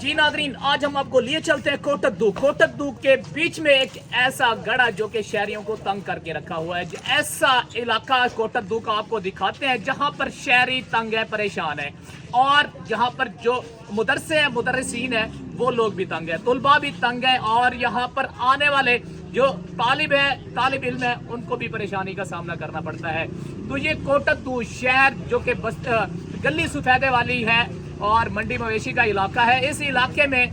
जी Nadreen, आज हम आपको लिए चलते हैं कोटकदू के बीच में एक ऐसा गड़ा जो कि शहरियों को तंग करके रखा हुआ है। ऐसा इलाका कोटकदू का आपको दिखाते हैं जहां पर शहरी तंग है, परेशान है, और जहां पर जो मुदरसे हैं, मुदर्रिसीन है, वो लोग भी तंग है, तुलबा भी तंग है, और यहाँ पर आने वाले जो तालिब इल्म है उनको भी परेशानी का सामना करना पड़ता है। तो ये कोटकदू शहर जो कि गली सफेदे वाली है और मंडी मवेशी का इलाका है, इस इलाके में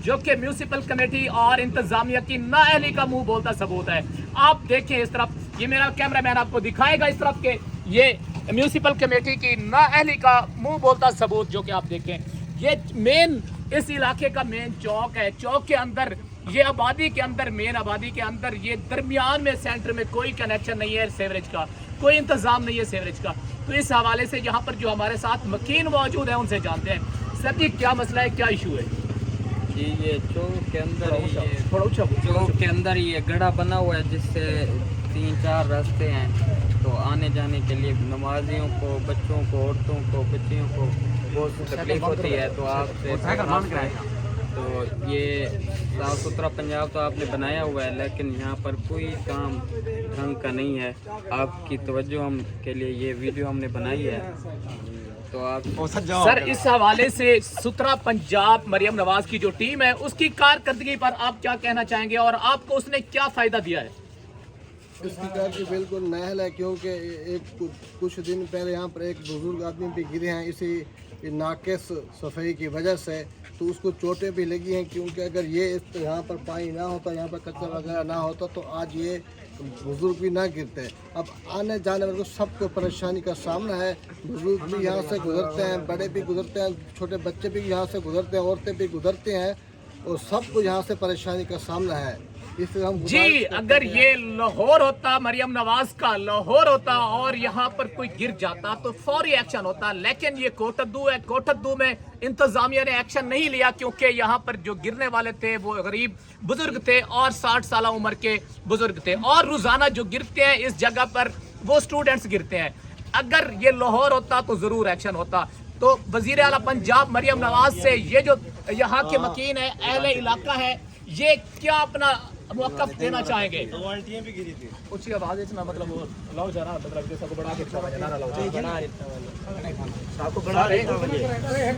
जो कि म्यूनिसिपल कमेटी और इंतजामिया की नाअहली का मुंह बोलता सबूत है। आप देखें इस तरफ, ये मेरा कैमरामैन आपको दिखाएगा इस तरफ के, ये म्यूनिसिपल कमेटी की नाअहली का मुंह बोलता सबूत जो कि आप देखें। ये मेन इस इलाके का मेन चौक है। चौक के अंदर, ये आबादी के अंदर, मेन आबादी के अंदर, ये दरमियान में सेंटर में कोई कनेक्शन नहीं है सीवरेज का, कोई इंतजाम नहीं है सीवरेज का। तो इस हवाले से यहाँ पर जो हमारे साथ मकीन मौजूद है उनसे जानते हैं। सर जी, क्या मसला है, क्या इशू है? जी, ये चौक के अंदर चौक के अंदर ये गड़ा बना हुआ है जिससे 3-4 रास्ते हैं। तो आने जाने के लिए नमाजियों को, बच्चों को, औरतों को, बच्चियों को बहुत तकलीफ होती है। तो आपसे तो ये साफ सुथरा पंजाब तो आपने बनाया हुआ है, लेकिन यहाँ पर कोई काम ढंग का नहीं है। आपकी तवज्जो हम के लिए ये वीडियो हमने बनाई है। तो आप सर, इस हवाले से सुथरा पंजाब मरियम नवाज की जो टीम है उसकी कारकर्दगी पर आप क्या कहना चाहेंगे, और आपको उसने क्या फायदा दिया है? इसकी कारकर्दगी बिल्कुल नाअहल है, क्योंकि कुछ दिन पहले यहाँ पर एक बुजुर्ग आदमी भी गिरे हैं इसी नाकिस सफाई की वजह से। तो उसको चोटें भी लगी हैं, क्योंकि अगर ये यहाँ पर पानी ना होता, यहाँ पर कचरा वगैरह ना होता तो आज ये बुजुर्ग भी ना गिरते। अब आने जाने वाले को सबको परेशानी का सामना है। बुजुर्ग भी यहाँ से गुजरते हैं, बड़े भी गुजरते हैं, छोटे बच्चे भी यहाँ से गुजरते हैं, औरतें भी गुजरते हैं, और सबको यहाँ से परेशानी का सामना है। जी, अगर ये लाहौर होता, मरियम नवाज का लाहौर होता और यहाँ पर कोई गिर जाता तो फौरी एक्शन होता, लेकिन ये कोटकदू है। कोटकदू में इंतजामिया ने एक्शन नहीं लिया, क्योंकि यहाँ पर जो गिरने वाले थे वो गरीब बुजुर्ग थे और 60 साल उम्र के बुजुर्ग थे, और रोजाना जो गिरते हैं इस जगह पर वो स्टूडेंट्स गिरते हैं। अगर ये लाहौर होता तो जरूर एक्शन होता। तो वजीर आला पंजाब मरियम नवाज से ये जो यहाँ के मकीन है, अहले इलाका है, ये क्या अपना मौक़िफ़ देना चाहेंगे? भी गिरी थी, उसकी आवाज़ इतना मतलब वो लाओ जरा, मतलब जैसा को बढ़ा के बना रहे